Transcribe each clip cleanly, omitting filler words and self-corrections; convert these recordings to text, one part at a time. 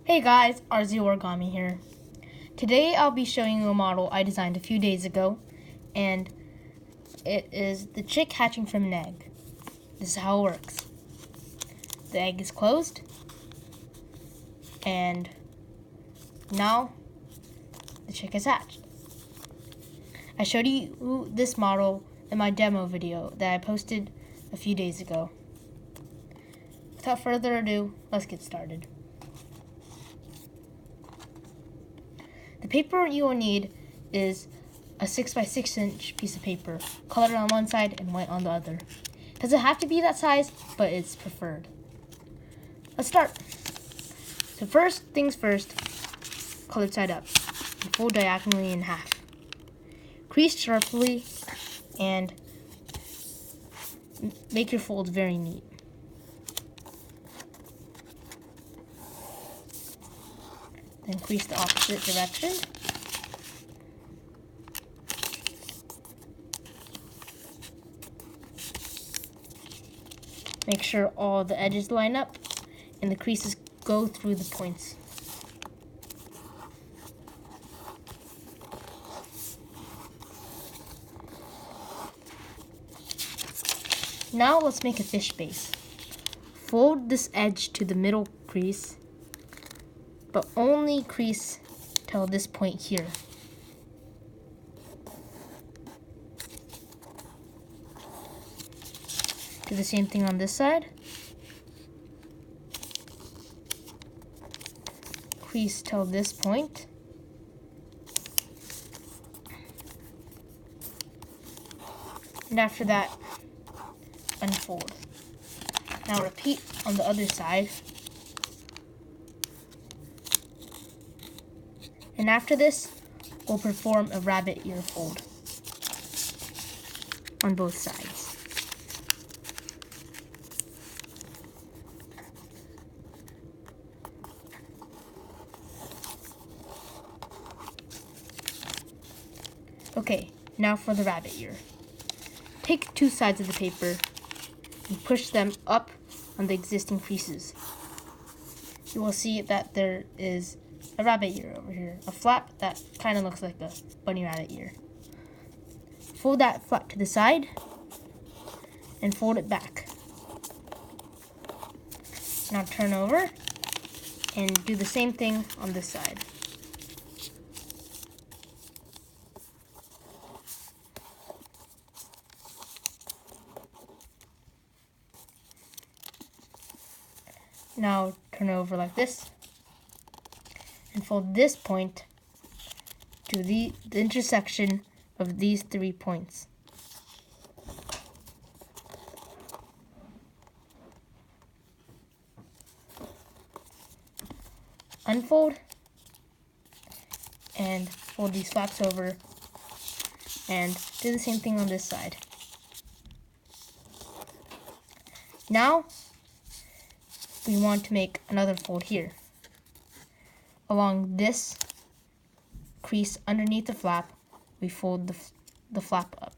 Hey guys, RZ Origami here. Today I'll be showing you a model I designed a few days ago, and it is the chick hatching from an egg. This is how it works. The egg is closed, and now the chick is hatched. I showed you this model in my demo video that I posted a few days ago. Without further ado, let's get started. The paper you will need is a 6x6" piece of paper, colored on one side and white on the other. It doesn't have to be that size, but it's preferred. Let's start. So first things first, colored side up, and fold diagonally in half. Crease sharply and make your folds very neat. Then crease the opposite direction. Make sure all the edges line up and the creases go through the points. Now let's make a fish base. Fold this edge to the middle crease, but only crease till this point here. Do the same thing on this side. Crease till this point. And after that, unfold. Now repeat on the other side. And after this, we'll perform a rabbit ear fold on both sides. Okay, now for the rabbit ear. Take two sides of the paper and push them up on the existing creases. You will see that there is a rabbit ear over here, a flap that kind of looks like a bunny rabbit ear. Fold that flap to the side and fold it back. Now turn over and do the same thing on this side. Now turn over like this and fold this point to the intersection of these 3 points. Unfold and fold these flaps over and do the same thing on this side. Now we want to make another fold here. Along this crease underneath the flap, we fold the flap up.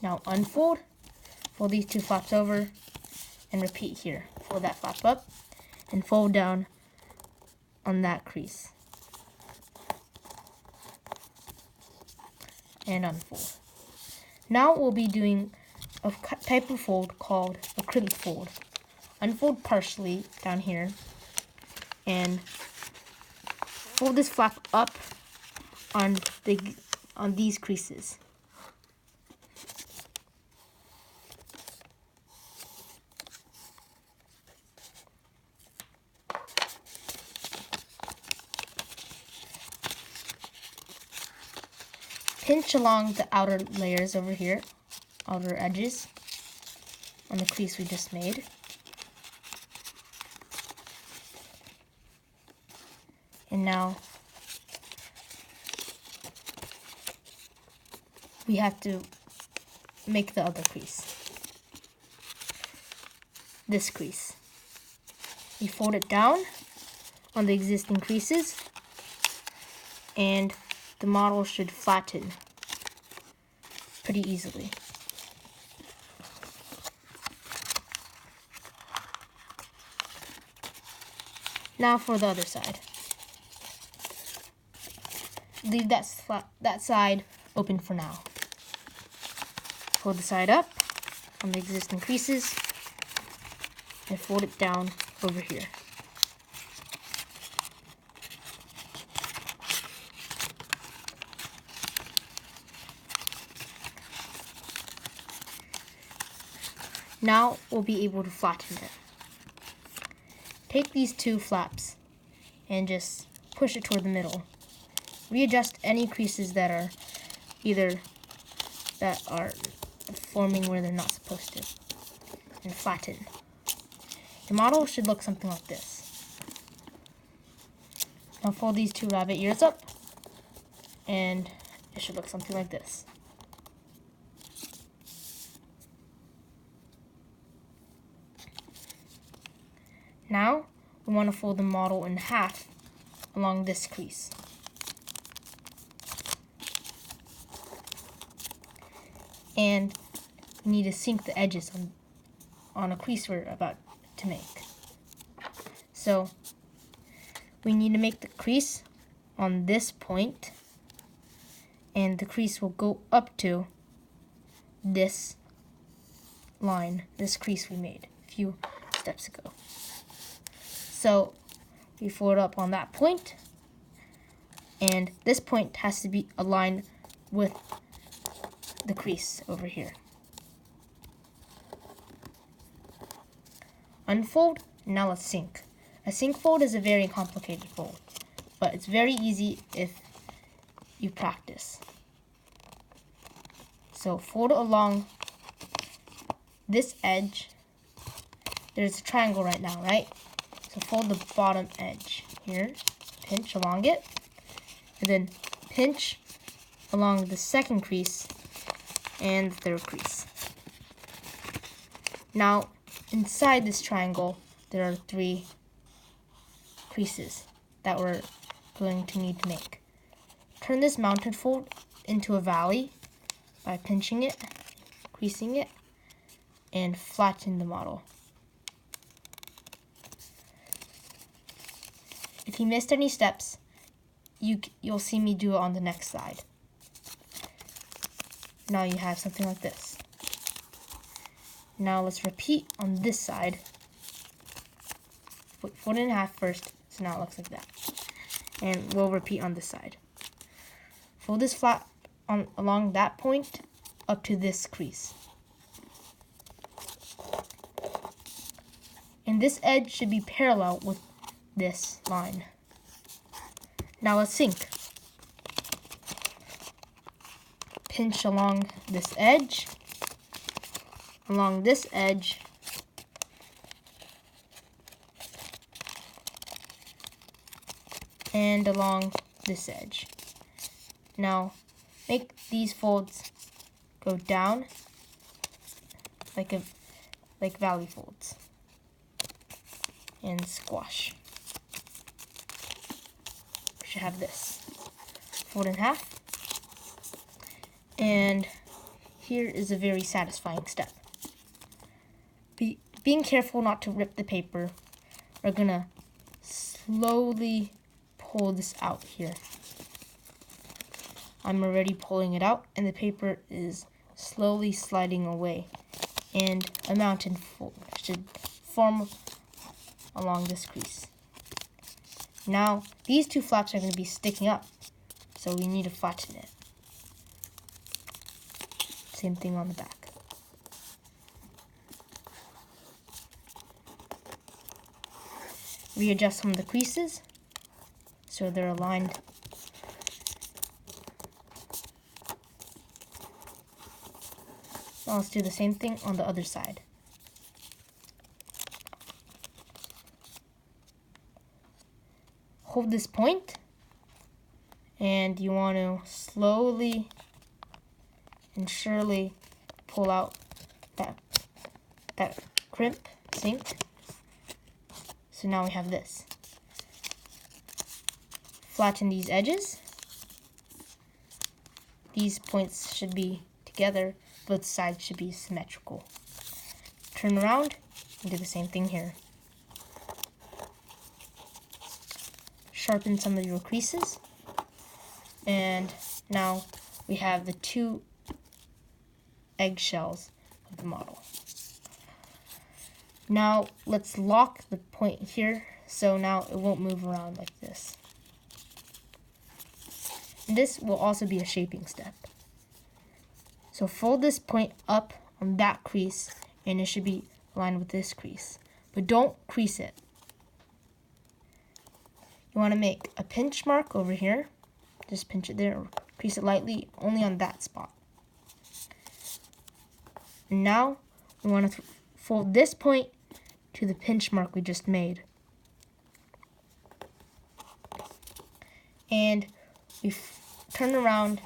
Now unfold, fold these two flaps over, and repeat here. Fold that flap up, and fold down on that crease. And unfold. Now we'll be doing a type of fold called a crimp fold. Unfold partially down here and fold this flap up on these creases. Pinch along the outer layers over here, outer edges on the crease we just made. And now we have to make the other crease. This crease. We fold it down on the existing creases and the model should flatten pretty easily. Now for the other side. Leave that side open for now. Fold the side up on the existing creases and fold it down over here. Now we'll be able to flatten it. Take these two flaps and just push it toward the middle. Readjust any creases that are forming where they're not supposed to, and flatten. The model should look something like this. Now fold these two rabbit ears up, and it should look something like this. Now we want to fold the model in half along this crease. And we need to sink the edges on a crease we're about to make. So we need to make the crease on this point, and the crease will go up to this line, this crease we made a few steps ago. So we fold up on that point, and this point has to be aligned with the crease over here. Unfold, now let's sink. A sink fold is a very complicated fold, but it's very easy if you practice. So fold it along this edge. There's a triangle right now, right? So fold the bottom edge here, pinch along it, and then pinch along the second crease and the third crease. Now, inside this triangle, there are 3 creases that we're going to need to make. Turn this mounted fold into a valley by pinching it, creasing it, and flatten the model. If you missed any steps, you'll see me do it on the next side. Now you have something like this. Now let's repeat on this side. Fold it in half first, so now it looks like that. And we'll repeat on this side. Fold this flap along that point up to this crease. And this edge should be parallel with this line. Now let's sink. Pinch along this edge, along this edge, and along this edge. Now make these folds go down like valley folds and squash. We should have this. Fold in half. And here is a very satisfying step. Being careful not to rip the paper, we're gonna slowly pull this out here. I'm already pulling it out, and the paper is slowly sliding away, and a mountain should form along this crease. Now, these 2 flaps are going to be sticking up, so we need to flatten it. Same thing on the back. Readjust some of the creases so they're aligned. Now let's do the same thing on the other side. Hold this point, and you want to slowly and surely pull out that crimp, sink. So now we have this. Flatten these edges. These points should be together, both sides should be symmetrical. Turn around and do the same thing here. sharpen some of your creases. And now we have the 2 eggshells of the model. Now let's lock the point here so now it won't move around like this. And this will also be a shaping step. So fold this point up on that crease and it should be aligned with this crease. But don't crease it. You want to make a pinch mark over here. Just pinch it there or crease it lightly only on that spot. And now we want to fold this point to the pinch mark we just made. And we turn around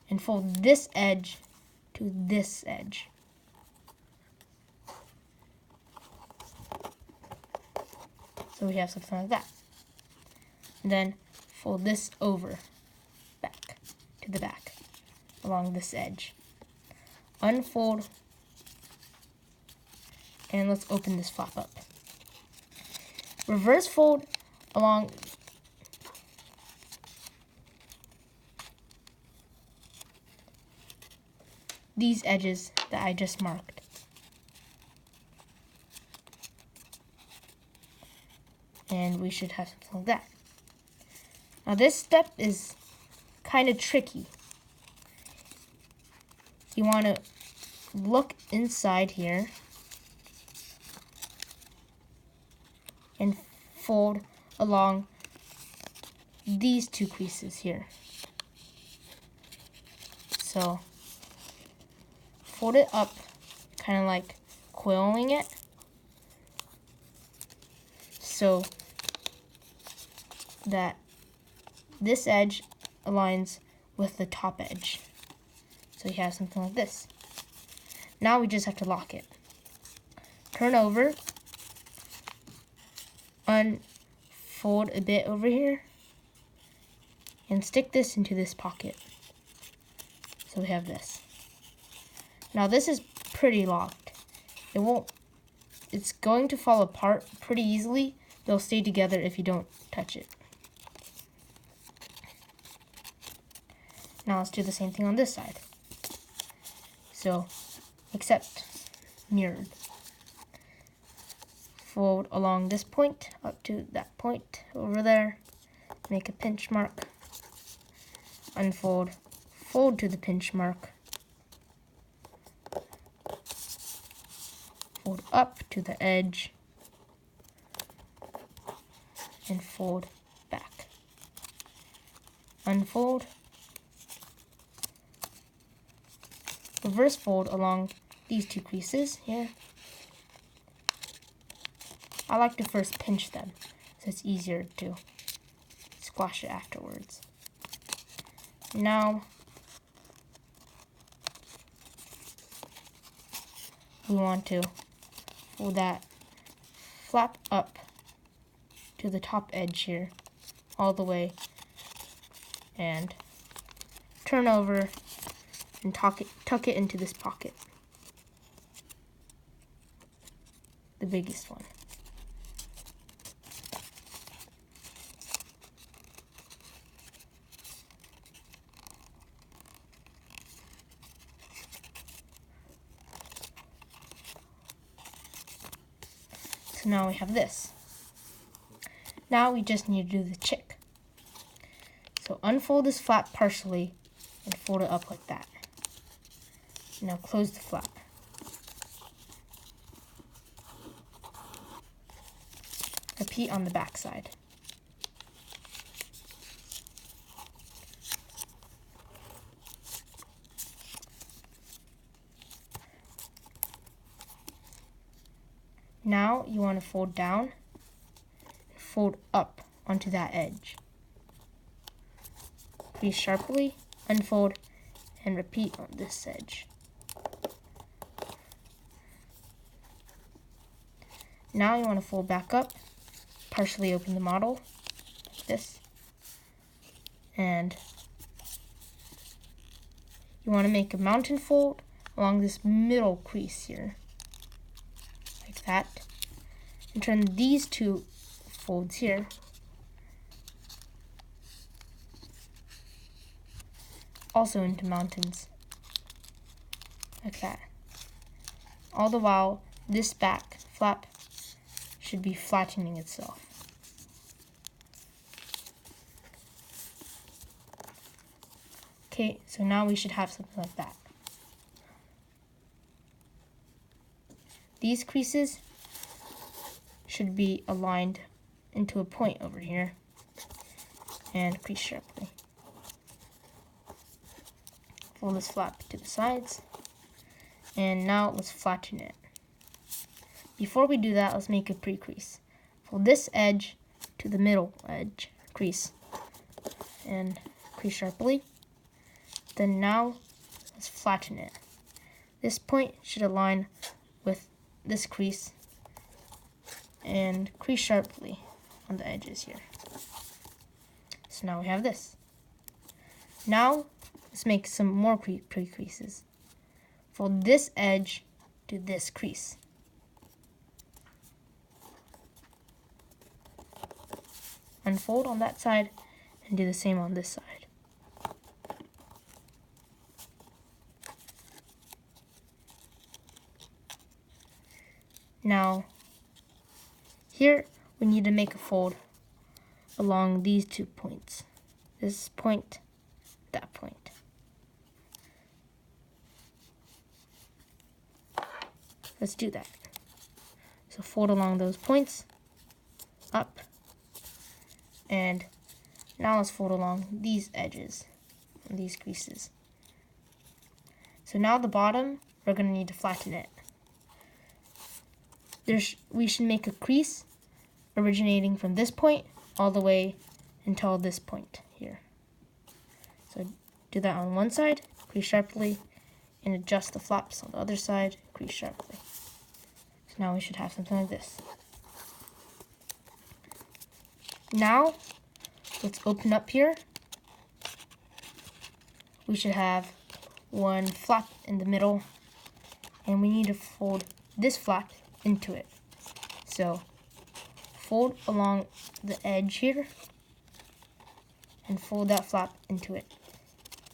and fold this edge to this edge. So we have something like that. And then fold this over back to the back along this edge. Unfold, and let's open this flap up. Reverse fold along these edges that I just marked. And we should have something like that. Now this step is kind of tricky. You want to look inside here and fold along these 2 creases here. So fold it up, kind of like coiling it, so that this edge aligns with the top edge. So you have something like this. Now we just have to lock it. Turn over, unfold a bit over here, and stick this into this pocket. So we have this. Now this is pretty locked. It's going to fall apart pretty easily. They'll stay together if you don't touch it. Now let's do the same thing on this side. So, except mirrored. Fold along this point up to that point over there. Make a pinch mark. Unfold, fold to the pinch mark. Fold up to the edge. And fold back. Unfold. Reverse fold along these 2 creases here. I like to first pinch them so it's easier to squash it afterwards. Now we want to fold that flap up to the top edge here all the way and turn over and tuck it into this pocket, the biggest one. So now we have this. Now we just need to do the chick. So unfold this flap partially and fold it up like that. Now close the flap. Repeat on the back side. Now you want to fold down, fold up onto that edge. Crease sharply, unfold, and repeat on this edge. Now you want to fold back up, partially open the model, like this, and you want to make a mountain fold along this middle crease here, like that, and turn these 2 folds here also into mountains, like that. All the while, this back flap should be flattening itself. Okay, so now we should have something like that. These creases should be aligned into a point over here and crease sharply. Fold this flap to the sides, and now let's flatten it. Before we do that, let's make a pre-crease. Fold this edge to the middle edge crease and crease sharply. Then now let's flatten it. This point should align with this crease and crease sharply on the edges here. So now we have this. Now let's make some more pre-creases. Fold this edge to this crease. Unfold on that side and do the same on this side. Now, here we need to make a fold along these 2 points. This point, that point. Let's do that. So fold along those points, up, and now let's fold along these edges, and these creases. So now the bottom, we're going to need to flatten it. We should make a crease originating from this point all the way until this point here. So do that on one side, crease sharply, and adjust the flaps on the other side, crease sharply. So now we should have something like this. Now, let's open up here. We should have one flap in the middle, and we need to fold this flap into it. So fold along the edge here and fold that flap into it.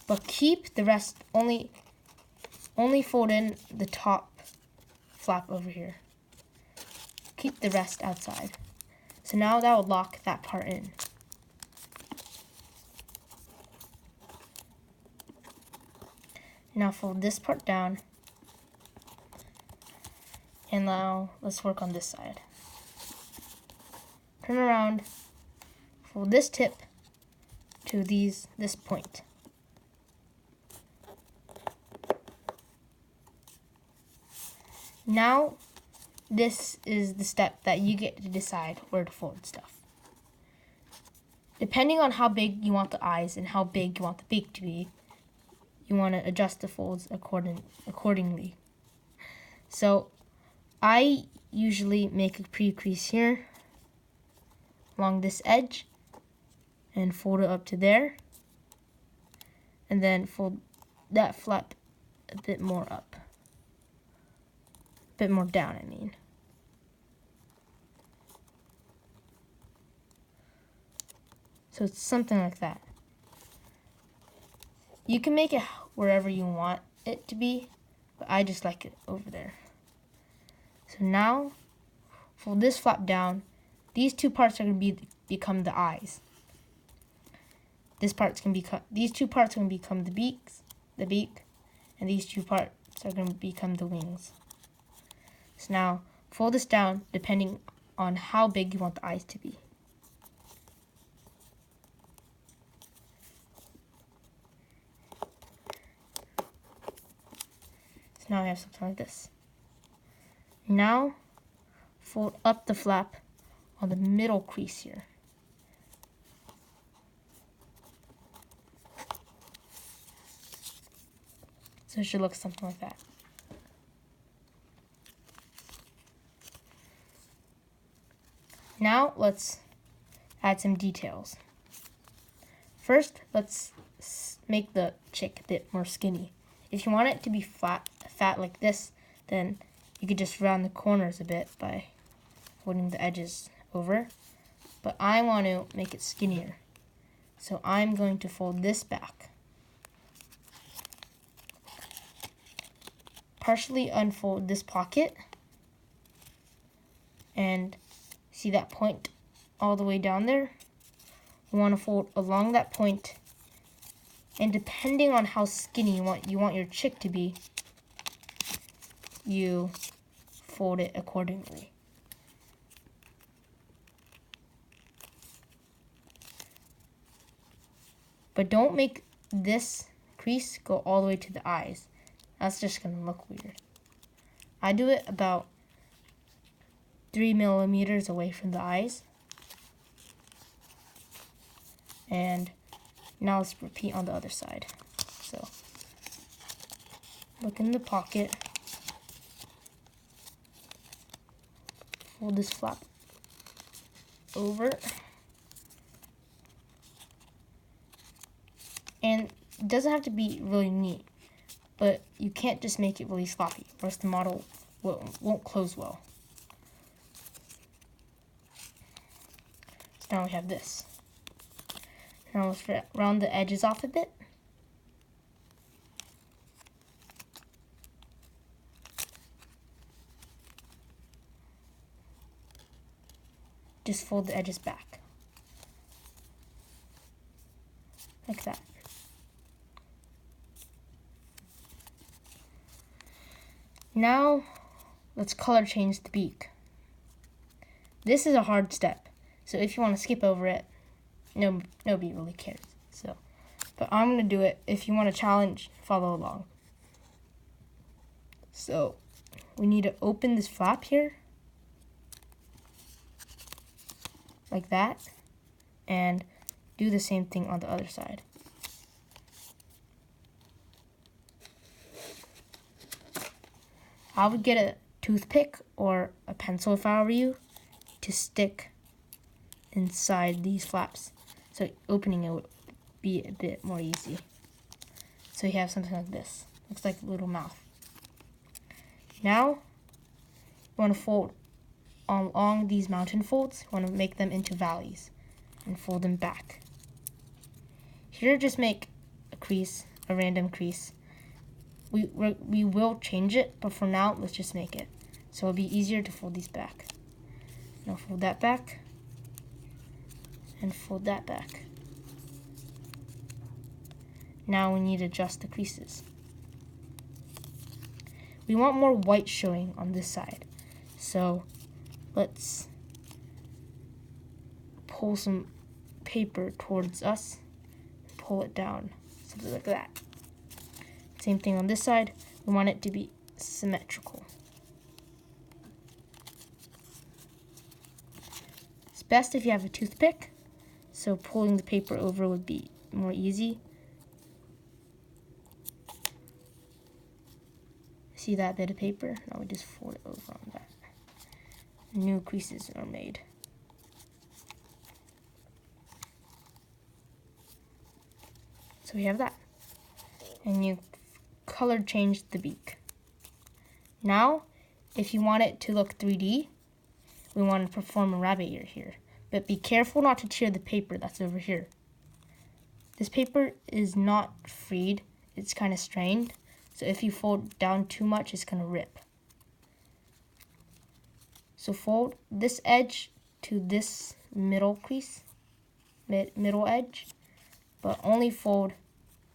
But keep the rest, only fold in the top flap over here. Keep the rest outside. So now that will lock that part in. Now fold this part down. And now let's work on this side. Turn around, fold this tip to this point. Now, this is the step that you get to decide where to fold stuff. Depending on how big you want the eyes and how big you want the beak to be, you want to adjust the folds accordingly. So, I usually make a pre-crease here along this edge and fold it up to there, and then fold that flap a bit more up, a bit more down, I mean. So it's something like that. You can make it wherever you want it to be, but I just like it over there. So now, fold this flap down. These two parts are going to become the eyes. These two parts are going to become the beak, and these two parts are going to become the wings. So now, fold this down depending on how big you want the eyes to be. So now I have something like this. Now, fold up the flap on the middle crease here. So it should look something like that. Now, let's add some details. First, let's make the chick a bit more skinny. If you want it to be fat like this, then you could just round the corners a bit by folding the edges over. But I want to make it skinnier. So I'm going to fold this back partially unfold this pocket. And see that point all the way down there? You want to fold along that point. And depending on how skinny you want your chick to be, you fold it accordingly. But don't make this crease go all the way to the eyes. That's just going to look weird. I do it about 3 millimeters away from the eyes. And now let's repeat on the other side. So look in the pocket. Fold this flap over. And it doesn't have to be really neat, but you can't just make it really sloppy, or else the model won't close well. So now we have this. Now let's round the edges off a bit. Just fold the edges back. Like that. Now, let's color change the beak. This is a hard step, so if you want to skip over it, nobody really cares. But I'm going to do it. If you want a challenge, follow along. So, we need to open this flap here, like that, and do the same thing on the other side. I would get a toothpick or a pencil if I were you to stick inside these flaps. So opening it would be a bit more easy. So you have something like this. Looks like a little mouth. Now, you want to fold along these mountain folds. You want to make them into valleys and fold them back. Here, just make a crease, a random crease. We will change it, but for now, let's just make it. So it'll be easier to fold these back. Now fold that back, and fold that back. Now we need to adjust the creases. We want more white showing on this side. So let's pull some paper towards us, pull it down, something like that. Same thing on this side. We want it to be symmetrical. It's best if you have a toothpick, so pulling the paper over would be more easy. See that bit of paper? Now we just fold it over on that. New creases are made. So we have that. And you color change the beak. Now, if you want it to look 3D, we want to perform a rabbit ear here. But be careful not to tear the paper that's over here. This paper is not freed, it's kind of strained. So if you fold down too much, it's going to rip. So fold this edge to this middle crease, middle edge, but only fold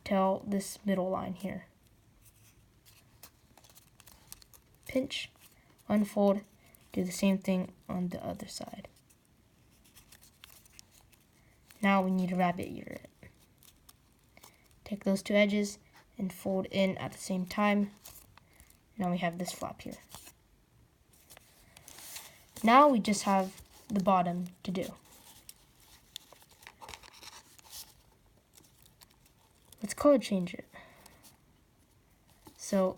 till this middle line here. Pinch, unfold, do the same thing on the other side. Now we need to rabbit ear it. Take those two edges and fold in at the same time. Now we have this flap here. Now we just have the bottom to do. Let's color change it. So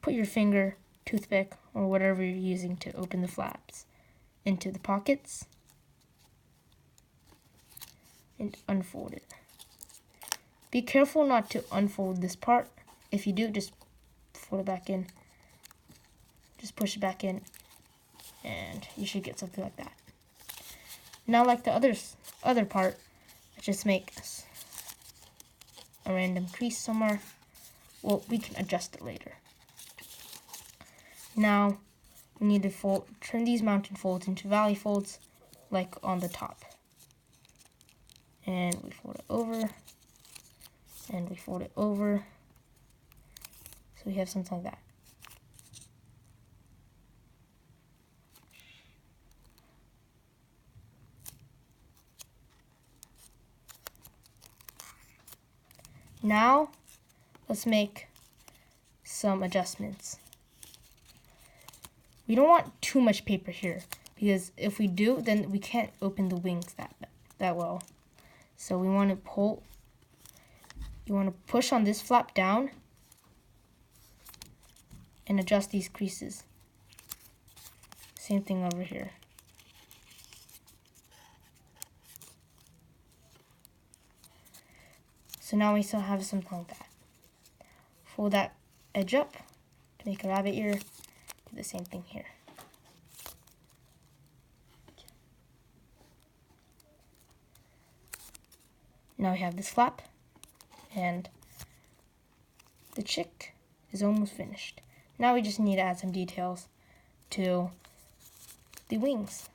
put your finger, toothpick, or whatever you're using to open the flaps into the pockets and unfold it. Be careful not to unfold this part. If you do, just fold it back in. Just push it back in, and you should get something like that. Now, like the other part, just make a random crease somewhere. well, we can adjust it later. Now, we need to turn these mountain folds into valley folds, like on the top. And we fold it over, and we fold it over. So we have something like that. Now, let's make some adjustments. We don't want too much paper here, because if we do, then we can't open the wings that well. So we want to push on this flap down and adjust these creases. Same thing over here. So now we still have something like that. Fold that edge up to make a rabbit ear. Do the same thing here. Now we have this flap, and the chick is almost finished. Now we just need to add some details to the wings.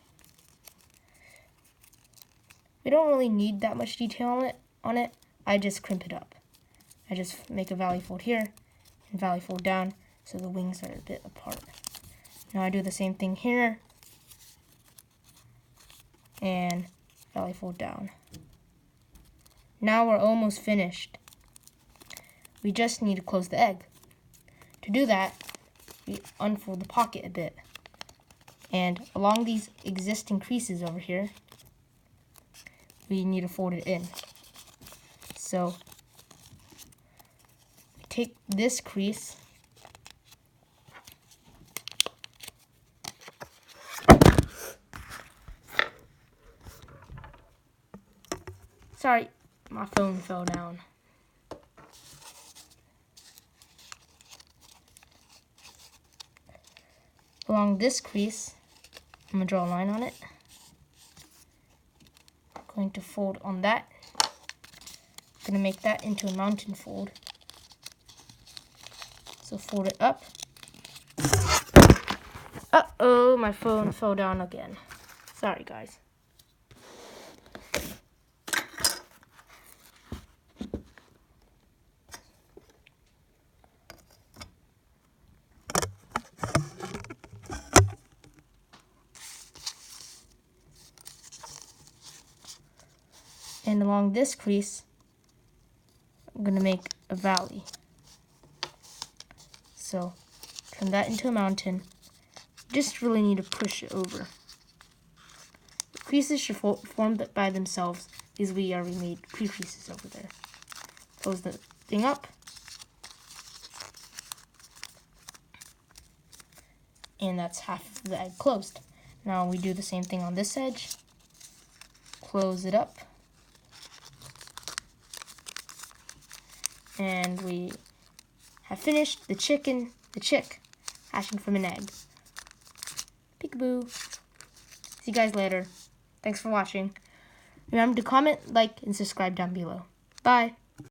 We don't really need that much detail on it. I just crimp it up. I just make a valley fold here and valley fold down so the wings are a bit apart. Now I do the same thing here and valley fold down. Now we're almost finished. We just need to close the egg. To do that, we unfold the pocket a bit. And along these existing creases over here, we need to fold it in. So we take this crease sorry, my phone fell down. Along this crease, I'm going to draw a line on it. I'm going to fold on that. I'm going to make that into a mountain fold. So fold it up. Uh-oh, my phone fell down again. Sorry, guys. And along this crease, I'm going to make a valley. So turn that into a mountain. Just really need to push it over. The creases should form by themselves because we already made pre-creases over there. Close the thing up. And that's half of the egg closed. Now we do the same thing on this edge. Close it up. And we have finished the chick hatching from an egg. Peekaboo. See you guys later. Thanks for watching. Remember to comment, like, and subscribe down below. Bye.